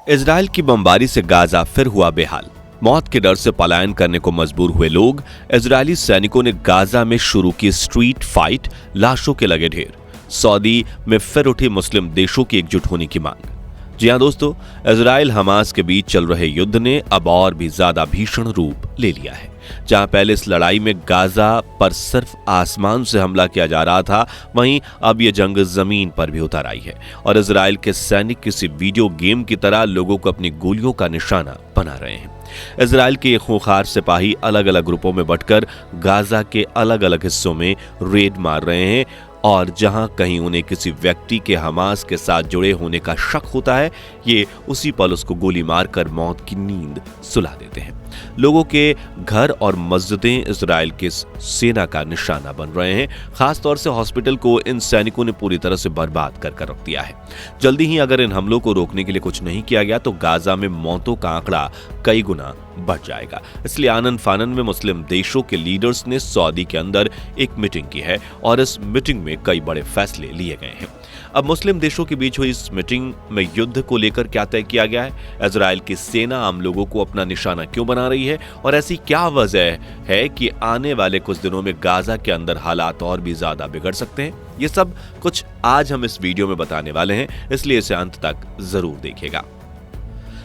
Israel की बमबारी से गाजा फिर हुआ बेहाल। मौत के डर से पलायन करने को मजबूर हुए लोग। इजरायली सैनिकों ने गाजा में शुरू की स्ट्रीट फाइट, लाशों के लगे ढेर। सऊदी में फिर उठी मुस्लिम देशों की एकजुट होने की मांग। जी हां दोस्तों, इजराइल हमास के बीच चल रहे युद्ध ने अब और भी ज्यादा भीषण रूप ले लिया है। जहां पहले इस लड़ाई में गाजा पर सिर्फ आसमान से हमला किया जा रहा था, वहीं अब यह जंग जमीन पर भी उतर आई है और इजराइल के सैनिक किसी वीडियो गेम की तरह लोगों को अपनी गोलियों का निशाना बना रहे हैं। इजराइल के ये खूंखार सिपाही अलग अलग ग्रुपों में बंटकर गाजा के अलग अलग हिस्सों में रेड मार रहे हैं और जहां कहीं उन्हें किसी व्यक्ति के हमास के साथ जुड़े होने का शक होता है, ये उसी पल उसको गोली मारकर मौत की नींद सुला देते हैं। लोगों के घर और मस्जिदें इजराइल के सेना का निशाना बन रहे हैं। खासतौर से हॉस्पिटल को इन सैनिकों ने पूरी तरह से बर्बाद कर रख दिया है। जल्दी ही अगर इन हमलों को रोकने के लिए कुछ नहीं किया गया तो गाजा में मौतों का आंकड़ा कई गुना बढ़ जाएगा। इसलिए आनन फानन में मुस्लिम देशों के लीडर्स ने सऊदी के अंदर एक मीटिंग की है और इस मीटिंग में कई बड़े फैसले लिए गए हैं। अब मुस्लिम देशों के बीच हुई इस मीटिंग में युद्ध को लेकर क्या तय किया गया है, इजराइल की सेना आम लोगों को अपना निशाना क्यों बना रही है और ऐसी क्या वजह है कि आने वाले कुछ दिनों में गाजा के अंदर हालात और भी ज्यादा बिगड़ सकते हैं, ये सब कुछ आज हम इस वीडियो में बताने वाले हैं, इसलिए इसे अंत तक जरूर देखिएगा।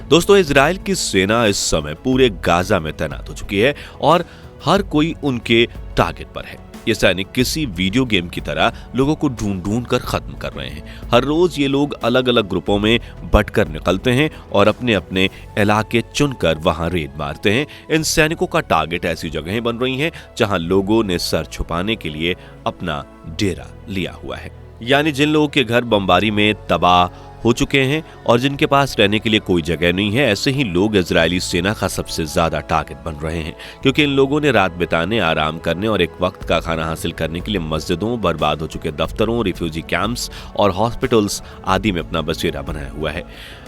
दोस्तों, इजराइल की सेना इस समय पूरे गाजा में तैनात हो चुकी है और हर कोई उनके टारगेट पर है। ये सैनिक किसी वीडियो गेम की तरह लोगों को ढूंढ कर खत्म कर रहे हैं। हर रोज ये लोग अलग अलग ग्रुपों में बंटकर निकलते हैं और अपने अपने इलाके चुनकर वहां रेड मारते हैं। इन सैनिकों का टारगेट ऐसी जगहें बन रही हैं जहां लोगों ने सर छुपाने के लिए अपना डेरा लिया हुआ है। यानी जिन लोगों के घर बमबारी में तबाह हो चुके हैं और जिनके पास रहने के लिए कोई जगह नहीं है, ऐसे ही लोग इजरायली सेना का सबसे ज्यादा टारगेट बन रहे हैं, क्योंकि इन लोगों ने रात बिताने, आराम करने और एक वक्त का खाना हासिल करने के लिए मस्जिदों, बर्बाद हो चुके दफ्तरों, रिफ्यूजी कैंप्स और हॉस्पिटल्स आदि में अपना बसेरा बनाया हुआ है।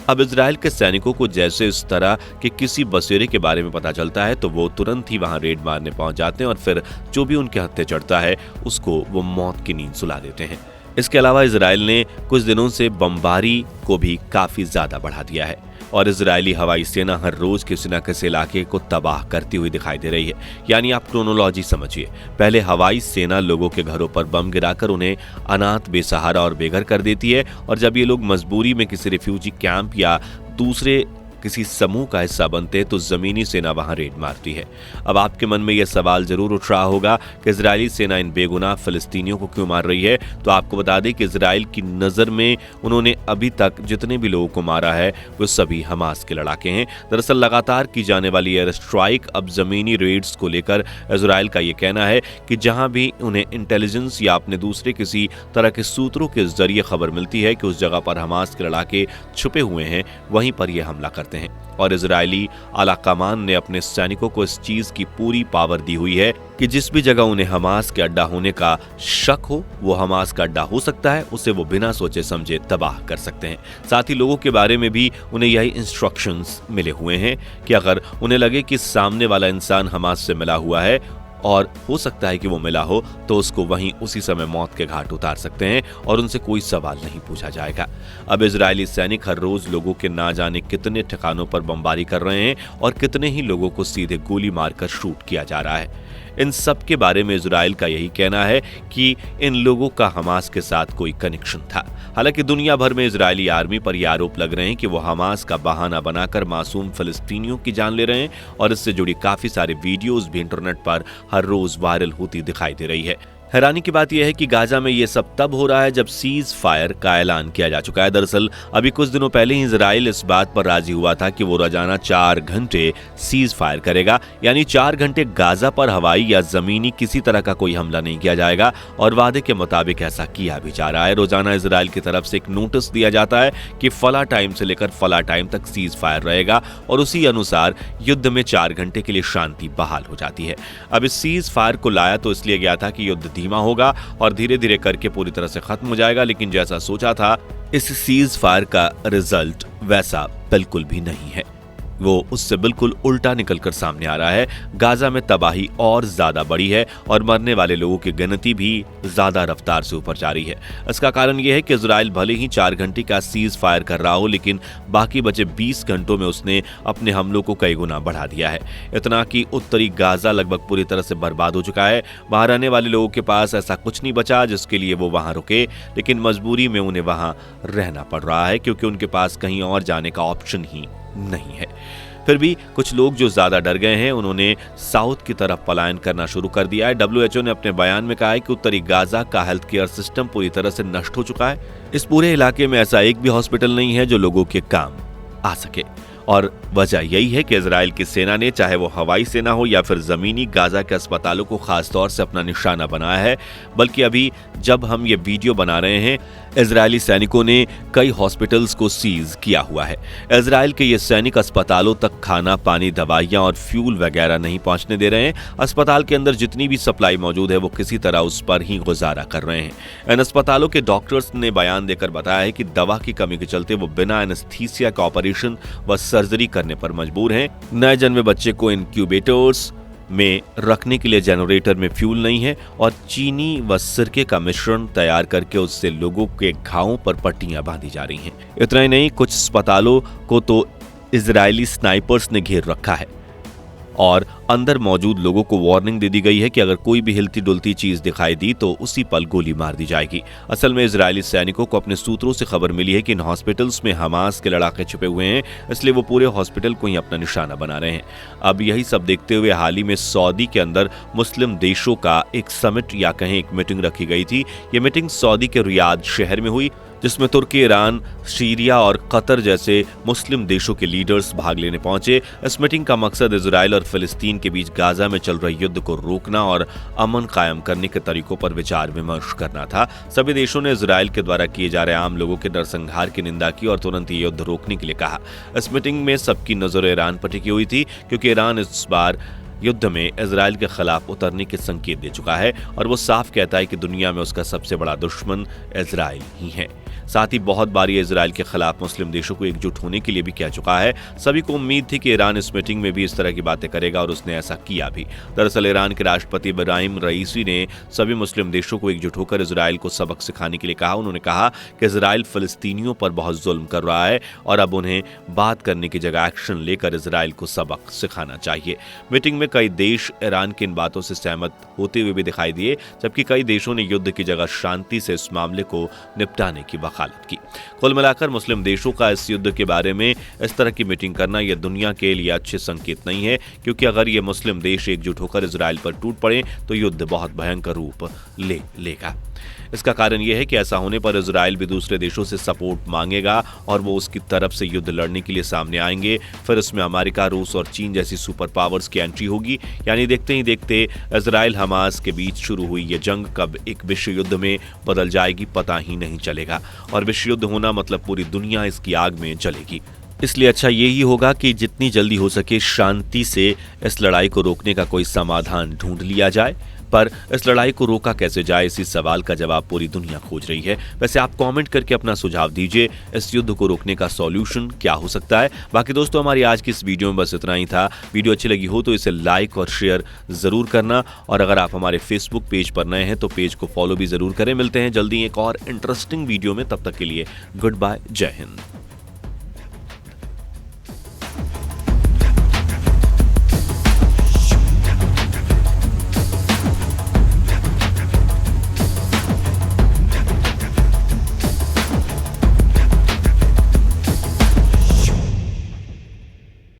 अब इजराइल के सैनिकों को जैसे इस तरह के किसी बसेरे के बारे में पता चलता है तो वो तुरंत ही वहां रेड मारने पहुंच जाते हैं और फिर जो भी उनके हत्थे चढ़ता है उसको वो मौत की नींद सुला देते हैं। इसके अलावा इजराइल ने कुछ दिनों से बमबारी को भी काफी ज्यादा बढ़ा दिया है और इजरायली हवाई सेना हर रोज किसी न किसी इलाके को तबाह करती हुई दिखाई दे रही है। यानी आप क्रोनोलॉजी समझिए, पहले हवाई सेना लोगों के घरों पर बम गिराकर उन्हें अनाथ, बेसहारा और बेघर कर देती है और जब ये लोग मजबूरी में किसी रिफ्यूजी कैंप या दूसरे किसी समूह का हिस्सा बनते तो जमीनी सेना वहां रेड मारती है। अब आपके मन में यह सवाल जरूर उठ रहा होगा कि इजरायली सेना इन बेगुनाह फिलिस्तीनियों को क्यों मार रही है। तो आपको बता दें कि इजराइल की नजर में उन्होंने अभी तक जितने भी लोगों को मारा है वो सभी हमास के लड़ाके हैं। दरअसल लगातार की जाने वाली एयर स्ट्राइक, अब जमीनी रेड्स को लेकर इजराइल का यह कहना है कि जहां भी उन्हें इंटेलिजेंस या अपने दूसरे किसी तरह के सूत्रों के जरिए खबर मिलती है कि उस जगह पर हमास के लड़ाके छुपे हुए हैं, वहीं पर यह हमला करते हैं। और इजरायली आला कमान ने अपने सैनिकों को इस चीज की पूरी पावर दी हुई है कि जिस भी जगह उन्हें हमास के अड्डा होने का शक हो, वो हमास का अड्डा हो सकता है, उसे वो बिना सोचे समझे तबाह कर सकते हैं। साथ ही लोगों के बारे में भी उन्हें यही इंस्ट्रक्शंस मिले हुए हैं कि अगर उन्हें लगे कि सामने वाला इंसान हमास से मिला हुआ है और हो सकता है कि वो मिला हो, तो उसको वहीं उसी समय मौत के घाट उतार सकते हैं और उनसे कोई सवाल नहीं पूछा जाएगा। अब इजरायली सैनिक हर रोज लोगों के ना जाने कितने ठिकानों पर बमबारी कर रहे हैं और कितने ही लोगों को सीधे गोली मारकर शूट किया जा रहा है। इन सब के बारे में इजराइल का यही कहना है कि इन लोगों का हमास के साथ कोई कनेक्शन था। हालांकि दुनिया भर में इजरायली आर्मी पर यह आरोप लग रहे हैं कि वो हमास का बहाना बनाकर मासूम फिलिस्तीनियों की जान ले रहे हैं और इससे जुड़ी काफी सारी वीडियोस भी इंटरनेट पर हर रोज वायरल होती दिखाई दे रही है। हैरानी की बात यह है कि गाजा में यह सब तब हो रहा है जब सीज फायर का ऐलान किया जा चुका है। दरअसल अभी कुछ दिनों पहले ही इजराइल इस बात पर राजी हुआ था कि वो रोजाना 4 घंटे सीज फायर करेगा, यानी 4 घंटे गाजा पर हवाई या जमीनी किसी तरह का कोई हमला नहीं किया जाएगा और वादे के मुताबिक ऐसा किया भी जा रहा है। रोजाना इजराइल की तरफ से एक नोटिस दिया जाता है कि फला टाइम से लेकर फला टाइम तक सीज फायर रहेगा और उसी अनुसार युद्ध में 4 घंटे के लिए शांति बहाल हो जाती है। अब इस सीज फायर को लाया तो इसलिए गया था कि युद्ध धीमा होगा और धीरे धीरे करके पूरी तरह से खत्म हो जाएगा, लेकिन जैसा सोचा था इस सीज फायर का रिजल्ट वैसा बिल्कुल भी नहीं है। वो उससे बिल्कुल उल्टा निकलकर सामने आ रहा है। गाजा में तबाही और ज्यादा बढ़ी है और मरने वाले लोगों की गिनती भी ज्यादा रफ्तार से ऊपर जा रही है। इसका कारण यह है कि इजराइल भले ही 4 घंटे का सीज फायर कर रहा हो, लेकिन बाकी बचे 20 घंटों में उसने अपने हमलों को कई गुना बढ़ा दिया है। इतना कि उत्तरी गाजा लगभग पूरी तरह से बर्बाद हो चुका है। वहां रहने वाले लोगों के पास ऐसा कुछ नहीं बचा जिसके लिए वो वहां रुके, लेकिन मजबूरी में उन्हें वहां रहना पड़ रहा है क्योंकि उनके पास कहीं और जाने का ऑप्शन ही नहीं है। फिर भी कुछ लोग जो ज्यादा डर गए हैं उन्होंने साउथ की तरफ पलायन करना शुरू कर दिया है। WHO ने अपने बयान में कहा है कि उत्तरी गाजा का हेल्थ केयर सिस्टम पूरी तरह से नष्ट हो चुका है। इस पूरे इलाके में ऐसा एक भी हॉस्पिटल नहीं है जो लोगों के काम आ सके, और वजह यही है कि इजराइल की सेना ने, चाहे वो हवाई सेना हो या फिर जमीनी, गाजा के अस्पतालों को खास तौर से अपना निशाना बनाया है। बल्कि अभी जब हम ये वीडियो बना रहे हैं, इजरायली सैनिकों ने कई हॉस्पिटल्स को सीज किया हुआ है। इजराइल के ये सैनिक अस्पतालों तक खाना, पानी, दवाइयां और फ्यूल वगैरह नहीं पहुंचने दे रहे हैं। अस्पताल के अंदर जितनी भी सप्लाई मौजूद है वो किसी तरह उस पर ही गुजारा कर रहे हैं। इन अस्पतालों के डॉक्टर्स ने बयान देकर बताया है कि दवा की कमी के चलते वो बिना एनेस्थीसिया का ऑपरेशन व सर्जरी करने पर मजबूर हैं। नए जन्मे बच्चे को इनक्यूबेटर्स में रखने के लिए जनरेटर में फ्यूल नहीं है और चीनी व सिरके का मिश्रण तैयार करके उससे लोगों के घावों पर पट्टियां बांधी जा रही हैं। इतना ही नहीं, कुछ अस्पतालों को तो इजरायली स्नाइपर्स ने घेर रखा है और अंदर मौजूद लोगों को वार्निंग दे दी गई है कि अगर कोई भी हिलती डुलती चीज दिखाई दी तो उसी पल गोली मार दी जाएगी। असल में इजरायली सैनिकों को अपने सूत्रों से खबर मिली है कि इन हॉस्पिटल्स में हमास के लड़ाके छिपे हुए हैं, इसलिए वो पूरे हॉस्पिटल को ही अपना निशाना बना रहे हैं। अब यही सब देखते हुए हाल ही में सऊदी के अंदर मुस्लिम देशों का एक समिट या कहें एक मीटिंग रखी गई थी। ये मीटिंग सऊदी के रियाद शहर में हुई, जिसमें तुर्की, ईरान, सीरिया और कतर जैसे मुस्लिम देशों के लीडर्स भाग लेने पहुंचे। इस मीटिंग का मकसद इजराइल और फिलिस्तीन के बीच गाजा में चल रहे युद्ध को रोकना और अमन कायम करने के तरीकों पर विचार विमर्श करना था। सभी देशों ने इजराइल के द्वारा किए जा रहे आम लोगों के नरसंहार की निंदा की और तुरंत ये युद्ध रोकने के लिए कहा। इस मीटिंग में सबकी नजर ईरान पर टिकी हुई थी क्योंकि ईरान इस बार युद्ध में इजराइल के खिलाफ उतरने के संकेत दे चुका है और वो साफ कहता है कि दुनिया में उसका सबसे बड़ा दुश्मन इजराइल ही है। साथ ही बहुत बार ये इजराइल के खिलाफ मुस्लिम देशों को एकजुट होने के लिए भी कह चुका है। सभी को उम्मीद थी कि ईरान इस मीटिंग में भी इस तरह की बातें करेगा और उसने ऐसा किया भी। दरअसल ईरान के राष्ट्रपति इब्राहिम रईसी ने सभी मुस्लिम देशों को एकजुट होकर इजराइल को सबक सिखाने के लिए कहा। उन्होंने कहा कि इजराइल फिलिस्तीनियों पर बहुत जुल्म कर रहा है और अब उन्हें बात करने की जगह एक्शन लेकर इजराइल को सबक सिखाना चाहिए। मीटिंग में कई देश ईरान की इन बातों से सहमत होते हुए भी दिखाई दिए, जबकि कई देशों ने युद्ध की जगह शांति से इस मामले को निपटाने की वकालत की। कुल मिलाकर मुस्लिम देशों का इस युद्ध के बारे में इस तरह की मीटिंग करना यह दुनिया के लिए अच्छे संकेत नहीं है, क्योंकि अगर ये मुस्लिम देश एकजुट होकर इजराइल पर टूट पड़े तो युद्ध बहुत भयंकर रूप लेगा। इसका कारण यह है कि ऐसा होने पर इजराइल भी दूसरे देशों से सपोर्ट मांगेगा और वो उसकी तरफ से युद्ध लड़ने के लिए सामने आएंगे। फिर इसमें अमेरिका, रूस और चीन जैसी सुपर पावर्स की एंट्री होगी। यानी देखते ही देखते इजराइल हमास के बीच शुरू हुई ये जंग कब एक विश्व युद्ध में बदल जाएगी पता ही नहीं चलेगा, और विश्व युद्ध होना मतलब पूरी दुनिया इसकी आग में जलेगी। इसलिए अच्छा यही होगा कि जितनी जल्दी हो सके शांति से इस लड़ाई को रोकने का कोई समाधान ढूंढ लिया जाए। पर इस लड़ाई को रोका कैसे जाए, इसी सवाल का जवाब पूरी दुनिया खोज रही है। वैसे आप कमेंट करके अपना सुझाव दीजिए, इस युद्ध को रोकने का सॉल्यूशन क्या हो सकता है। बाकी दोस्तों, हमारी आज की इस वीडियो में बस इतना ही था। वीडियो अच्छी लगी हो तो इसे लाइक और शेयर जरूर करना, और अगर आप हमारे फेसबुक पेज पर नए हैं तो पेज को फॉलो भी जरूर करें। मिलते हैं जल्दी एक और इंटरेस्टिंग वीडियो में, तब तक के लिए गुड बाय, जय हिंद।